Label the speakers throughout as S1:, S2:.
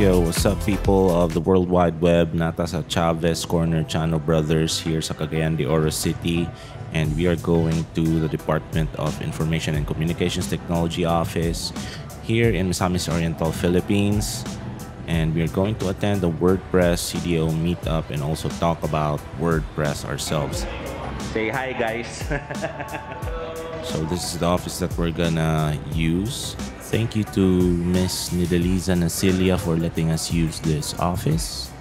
S1: Yo, what's up people of the World Wide Web? Nata sa Chavez Corner Chano Brothers here sa Cagayan de Oro City, and we are going to the Department of Information and Communications Technology office here in Misamis Oriental, Philippines, and we are going to attend the WordPress CDO Meet-Up and also talk about WordPress ourselves. Say hi guys! So this is the office that we're gonna use. Thank you to Miss Nideliza Nacilla for letting us use this office.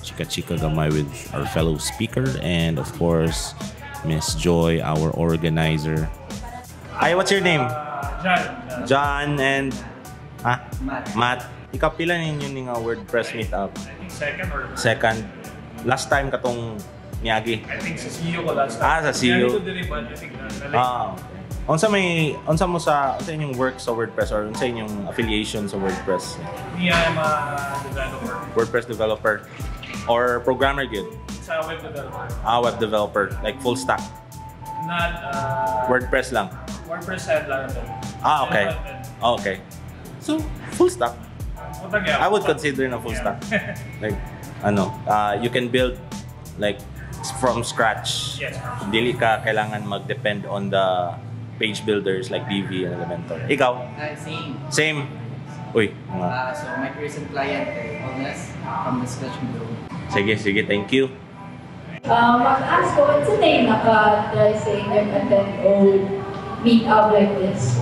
S1: Chika gamay with our fellow speaker, and of course, Miss Joy, our organizer. Hi, what's your name?
S2: John.
S1: John and
S2: Matt.
S1: Ikaw pila ninyo nga WordPress Meetup?
S2: I think second or
S1: Second. Last time katong niyagi.
S2: I think sa CEO ko last time.
S1: Sa CEO.
S2: Niyagi ko din ba? I think na
S1: Unsa mo sa inyong work sa WordPress or unsa inyong affiliation sa WordPress?
S2: Me, I'm a developer.
S1: WordPress developer or programmer good?
S2: Sa web developer.
S1: Web developer, like full stack.
S2: Not
S1: WordPress lang.
S2: WordPress and Laravel.
S1: Okay. Okay. So, full stack. I would consider na full stack. Like you can build like from scratch.
S2: Yes.
S1: Dili ka kailangan mag-depend on the page builders like Divi and Elementor. Ikaw?
S3: Same.
S1: Same? Uy.
S3: So my recent client, Honest, from the Scratch Bureau.
S1: Sige, thank you.
S4: Mag-ask ko, what's the name naka-try saying nag-attend o meet up like this?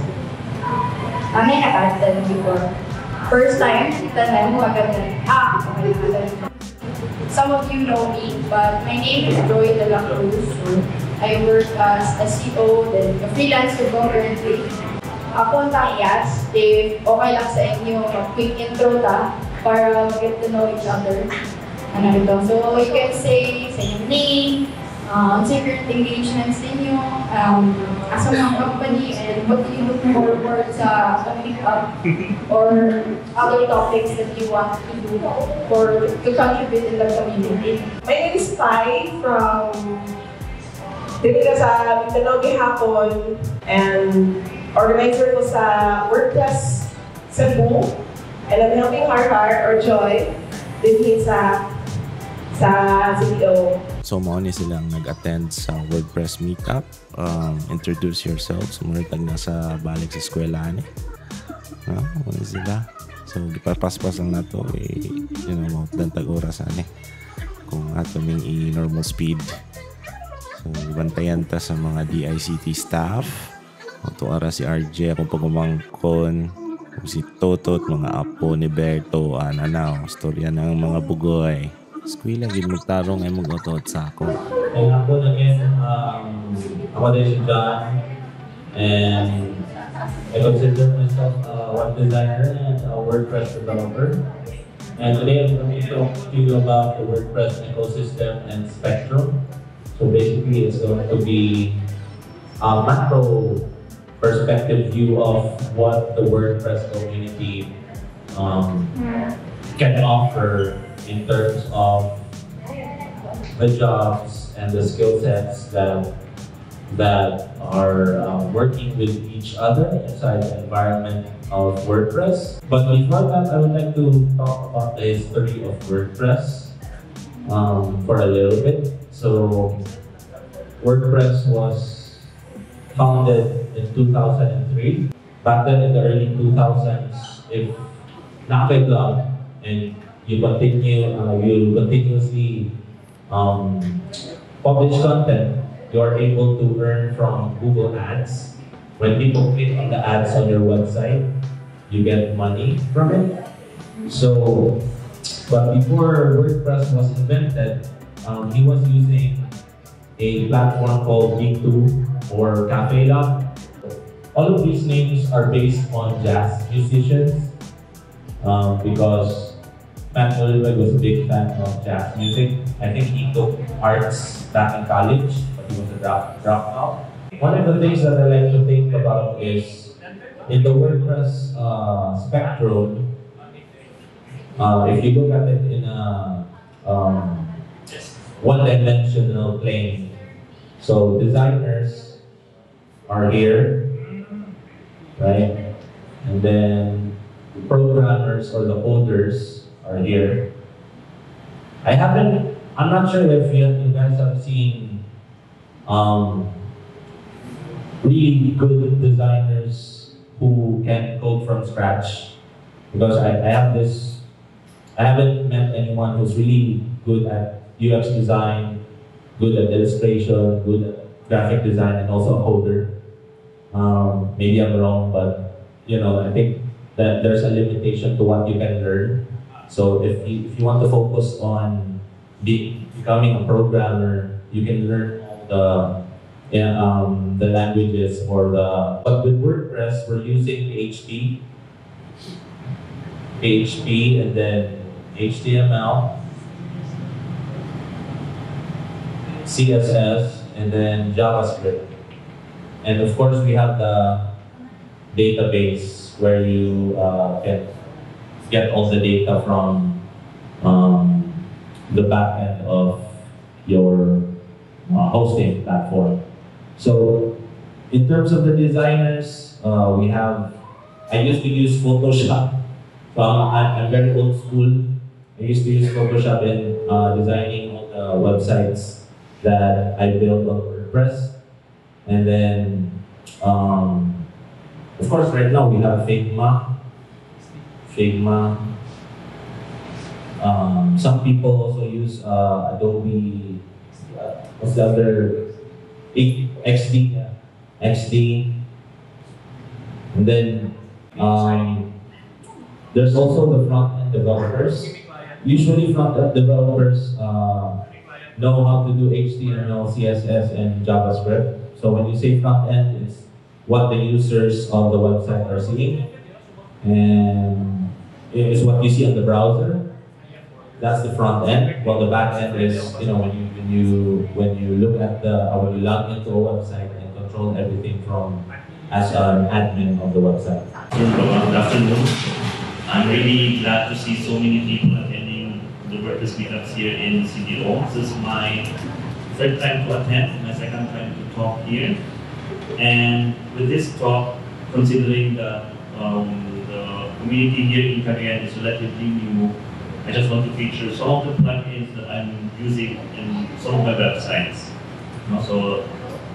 S4: May naka-attend before. First time, kita na mo mag-attend. Okay. Some of you know me, but my name is Joy de la Cruz. I work as a CEO, then a freelancer ko currently. Ako ang i-ask if okay lang sa inyo mag-quick intro para get to know each other. So you can say sa inyong name, sa current engagements ninyo, as a mga company, and what do you look forward sa meet-up or other topics that you want to do or to contribute in the community.
S5: My name is Pai from dito sa Mindanao gihapon and organizer ko sa WordPress Cebu, and I'm helping Har or Joy din sa CDO.
S1: So mao ni silang nag-attend sa WordPress Meetup. Introduce yourselves. Murag nasa balik sa eskwela ni. Ano sila? So gipapaspas lang nato mo tag oras ani. Kung ato ning i-normal speed. So bantayan ta sa mga DICT staff. Ato ara si RJ akong pagumangkon. Si Totot, mga apo ni Berto, storya ng mga bugoy. Skwila, gid magtarong ay mag-otot sa ako.
S6: And ako again, ako din si John, and I consider myself a web designer and a WordPress developer. And today I'm going to talk to you about the WordPress ecosystem and spectrum. So basically, it's going to be a macro perspective view of what the WordPress community can offer in terms of the jobs and the skill sets that are working with each other inside the environment of WordPress. But before that, I would like to talk about the history of WordPress for a little bit. So WordPress was founded in 2003. Back then in the early 2000s, if nakapag and you continuously publish content, you are able to earn from Google Ads. When people click on the ads on your website, you get money from it. So, but before WordPress was invented, he was using a platform called DICT or Cafe Lab. All of these names are based on jazz musicians because Matt Oliver was a big fan of jazz music. I think he took arts back in college, but he was a dropout. One of the things that I like to think about is in the WordPress spectrum, if you look at it in a one-dimensional plane, so designers are here, right? And then the programmers or the coders are here. I'm not sure if you guys have seen really good designers who can code from scratch. Because I haven't met anyone who's really good at UX design, good at illustration, good at graphic design, and also a coder. Maybe I'm wrong, but I think that there's a limitation to what you can learn. So if you want to focus on becoming a programmer, you can learn the languages but with WordPress, we're using PHP, and then HTML, CSS, and then JavaScript. And of course, we have the database where you can get all the data from the back end of your hosting platform. So, in terms of the designers, I used to use Photoshop. So I'm very old school. I used to use Photoshop in designing all the websites that I built on WordPress. And then, of course, right now we have Figma. Some people also use Adobe. What's the other? XD. And then there's also the front-end developers. Usually front-end developers know how to do HTML, CSS, and JavaScript. So when you say front-end, it's what the users of the website are seeing. And it's what you see on the browser. That's the front end. Well, the back end is, when you look at when you log into a website and control everything as an admin of the website.
S7: Good afternoon. I'm really glad to see so many people attending the WordPress meetups here in CDO. This is my third time to attend, my second time to talk here. And with this talk, considering that the community here in Cagayan is relatively new, I just want to feature some of the plugins that I'm using in some of my websites. So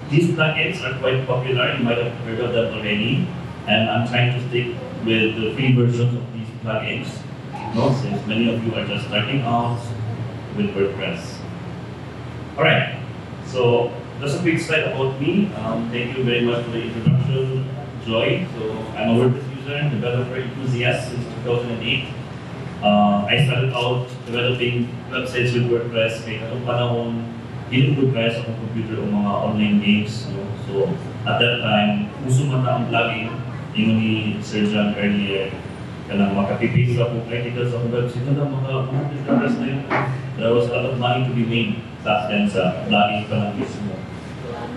S7: these plugins are quite popular. You might have heard of them already. And I'm trying to stick with the free versions of these plugins, since many of you are just starting out with WordPress. All right. So just a quick slide about me. Thank you very much for the introduction, Joy. So I'm a WordPress user and developer enthusiast since 2008. I started out developing websites with WordPress. May katong panahon, hindi ko kaya sa computer o mga online games. So at that time, uso man na ang plugin, yung ni Sir John earlier, kanang makapipis sa kung articles sa website na mga WordPress na yun. There was a lot of money to be made back then sa blogging pa lang mismo.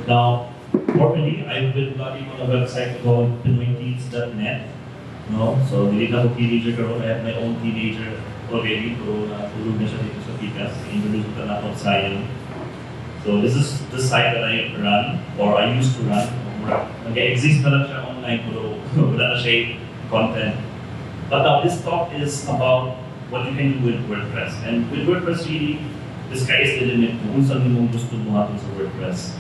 S7: Now, formally, I've been blogging on a website called PinoyTeens.net. So hindi na ako teenager karon. I have my own teenager already. So natulog na siya dito sa Pikas. Introduce ko na ako sa Zion. So this is the site that I run, or I used to run. Nag-exist na lang siya online, pero wala na siya content. But now this talk is about what you can do with WordPress. And with WordPress, really, the sky is the limit kung saan mo gusto mo hatun sa WordPress.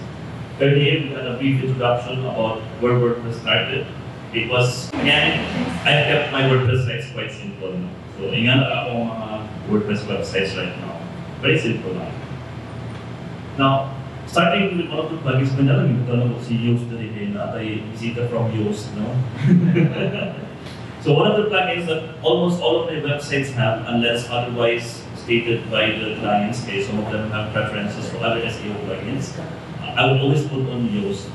S7: Earlier, we had a brief introduction about where WordPress started. It was, again, I kept my WordPress sites quite simple. So, ingan ako mga WordPress websites right now. Very simple lang. Now, starting with one of the plugins, may nalang yung tanong ko si Yoast na rin na atay visita from Yoast, no? So, one of the plugins that almost all of my websites have, unless otherwise stated by the clients, okay, some of them have preferences for other SEO plugins, I would always put on Yoast.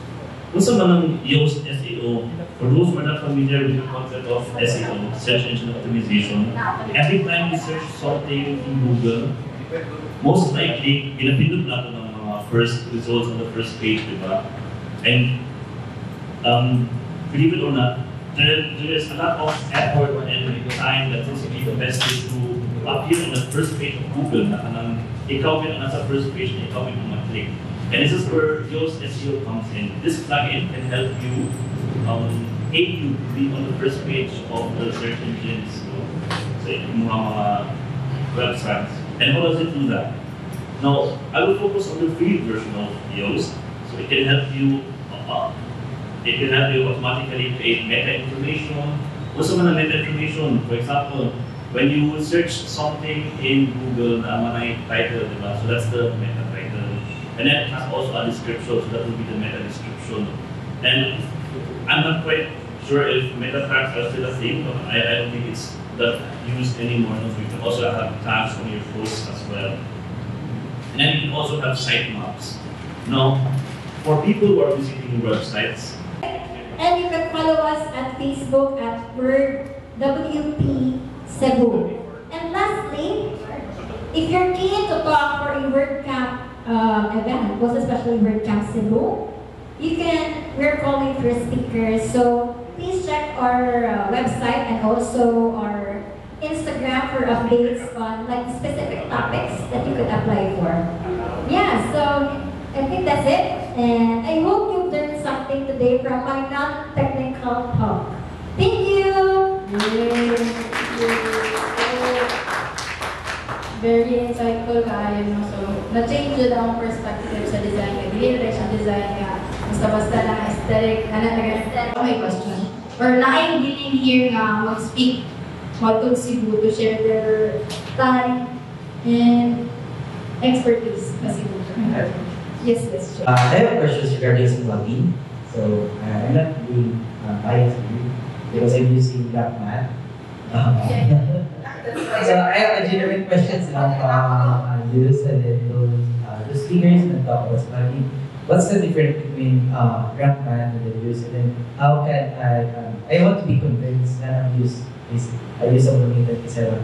S7: What's the Yoast SEO? For those who are not familiar with the concept of SEO, search engine optimization, every time you search something in Google, most likely, pinapindot natin ng mga first results on the first page, diba? And believe it or not, there is a lot of effort and time that is to be the best way to appear on the first page of Google na kanang ikaw din ang nasa first page na ikaw din ang mag-click. And this is where Yoast SEO comes in. This plugin can help you aid you to be on the first page of the search engines, so yung mga websites. And how does it do that? Now, I will focus on the free version of Yoast, so it can help you. It can help you automatically create meta information. Also, meta information. For example, when you search something in Google, na title, diba? So that's the meta title. And then it has also a description, so that will be the meta description. And I'm not quite sure if meta tags are still a thing, but I don't think it's that used anymore. So you can also have tags on your posts as well. And then you can also have sitemaps. Now, for people who are visiting websites,
S8: and you can follow us at Facebook at WP Cebu. And lastly, if you're keen to talk for a WordCamp event, most especially WordCamp Cebu, we're calling for speakers. So please check our website and also our Instagram for updates on like specific topics that you could apply for. Yeah, so I think that's it. And I hope you learned something today from my non-technical talk. Thank you!
S4: Very insightful kaayo, no? So, na-change yun ang perspective sa design nga. Dili na siya design nga. Basta-basta lang aesthetic. May question. Or naayong dealing here nga mag-speak matod Cebu to share their time and expertise sa Cebu. Yes, yes, sure.
S3: I have questions regarding some plugin. So I'm not being biased because I'm using Black Math. So I have legitimate questions about use and then those figures and talk about plugin. What's the difference between Black Math and then use, and then how can I want to be convinced that I use something that is a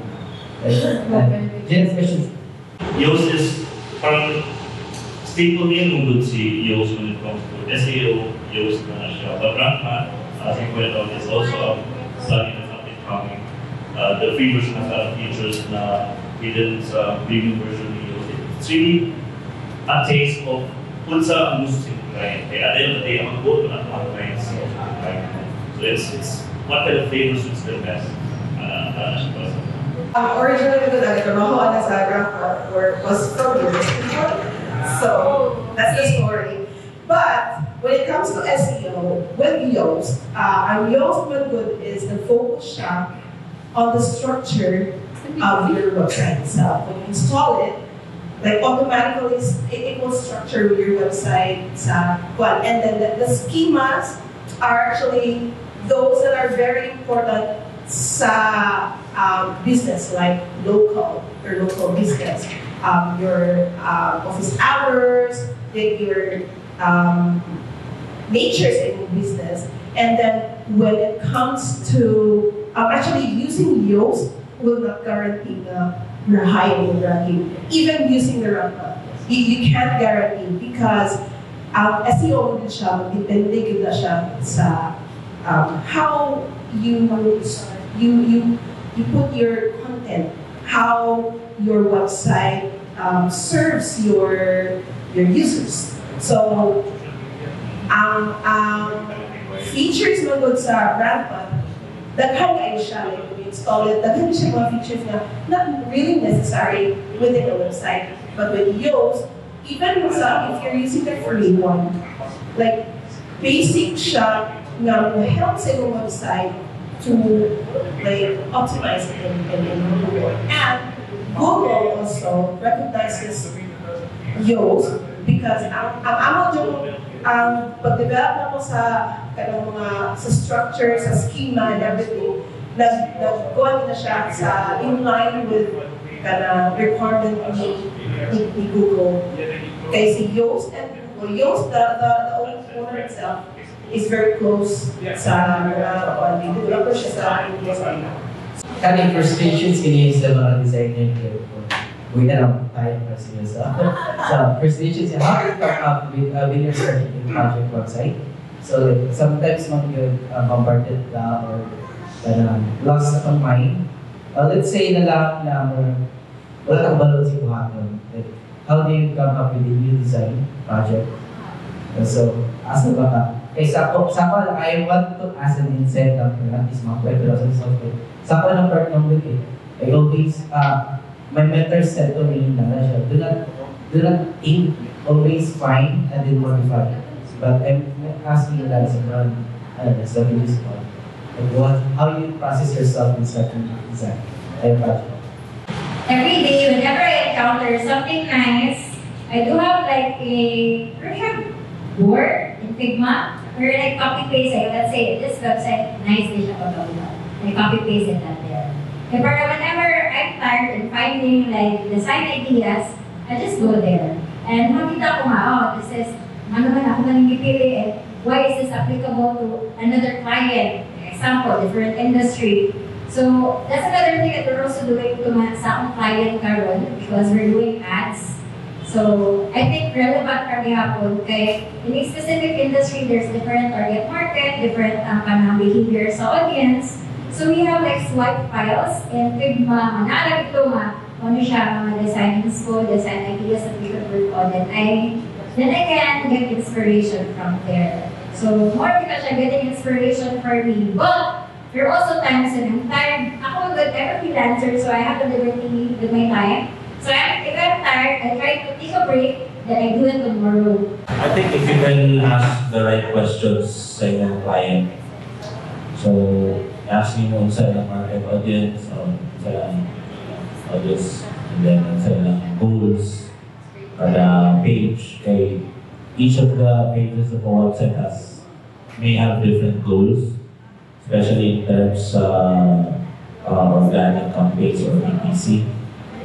S3: general questions.
S7: Yoast is parang staple name mo good si Yoast when it comes to SEO, Yoast na siya. But Rankman, as you pointed out, is also a plugin that's up and coming. The free version has a lot of features na hidden sa premium version ni Yoast. It's really a taste of kung sa ang gusto sa client. Kaya at the end of the day, ang goal ko na mga clients sa client. So it's what kind of flavor suits them best.
S5: Originally, because I was from Europe. So that's the story. But when it comes to SEO, with Yoast, Yoast what good is the focus shop on the structure of your website itself. When you install it, like automatically it will structure your website. And then the schemas are actually those that are very important sa business, like your local business. Your office hours, your natures in business. And then when it comes to actually using Yoast will not guarantee your high in ranking. Even using the rank, you can't guarantee because SEO din siya, depende din na siya sa how you put your content, how your website serves your users. So, features mo good sa Rampant, daghan kayo siya, like when you install it, daghan siya mga features na not really necessary within the website. But with Yoast, even if you're using the free one, like basic siya nga will help sa yung website to like optimize it in Google. And Google also recognizes Yoast because pag-develop na mo sa structure, sa schema and everything, nag-go na siya sa in line with requirement ni Google. Kaya si Yoast and Yoast, the owner itself, is very close sa developer siya sa Yoast.
S3: Kani frustrations kini sa mga designer here. We don't type messages. So frustrations, how to come up with when you're starting a project website. So like, sometimes you bombarded or lost on mind. Let's say na wala kang balon si buhaton. Like, how do you come up with a new design project? So asa ba ka? Okay, sako, I want to ask an incentive for that is mga pero sa software. Sako ng part ng week, I always, my mentor said to me na siya, do not think, always find and then modify. But I'm asking you guys around the this one. How you process yourself in such a design?
S8: Every day, whenever I encounter something nice, I do have like board in Figma where I copy paste. Let's say this website, nice dish of I copy paste it that there. Whenever I'm tired and finding like design ideas, I just go there. And makita ko this is, ano ba ako nangyipili and why is this applicable to another client? Example, different industry. So that's another thing that we're also doing to sa akong client karon because we're doing ads. So I think relevant kami hapon kay in a specific industry there's different target market, different behavior sa audience. So we have like swipe files in Figma, manarag ito ano siya, mga design ideas that we could work on, then I can get inspiration from there. So, more because siya getting inspiration for me. But, there are also times when I'm tired. I'm a freelancer, so I have the liberty with my time. So, if I'm tired, I try to take a break, then I do it tomorrow.
S6: I think if you can ask the right questions sa inyong client, so, asking mo sa ilang market audience, sa ilang audience, and then sa ilang goals, kada page, kay each of the pages of a website may have different goals, especially in terms of organic campaigns or PPC.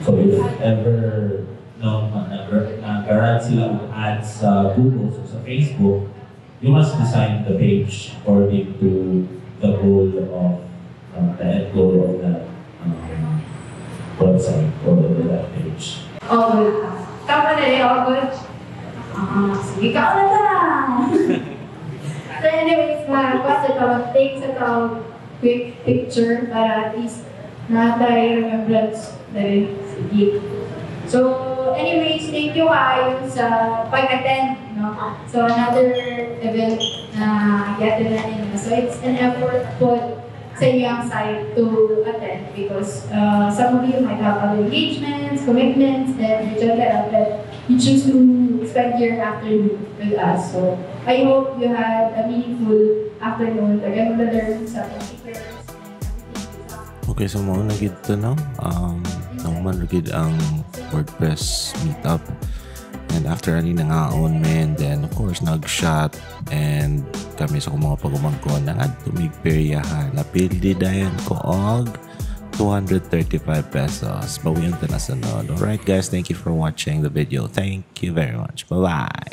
S6: So if ever nag-garage sila with ads sa Google or sa Facebook, you must design the page according to the goal of the end goal of that website or that page.
S4: All good. Tama na rin, all good. Sige ka na na! So anyways, take sa quick picture para at least na-try remembrance na rin. Sige. So anyways, thank you kayo sa pag-attend. No? So another event na yato na ninyo. So it's an effort put sa iyong side to attend because some of you might have other engagements, commitments, and you choose to spend your afternoon with us. So I hope you had a meaningful afternoon. Again, to learn some speakers.
S1: Okay, so mo na gito no. Naman lugid ang WordPress Meet-Up. And after ani nangaon men, then of course nag-shot and kami sa mga pagumangkon na tumigperyahan. Napildi dayan ko og 235 pesos. Bawian ta na sunod. Alright guys, thank you for watching the video. Thank you very much. Bye-bye.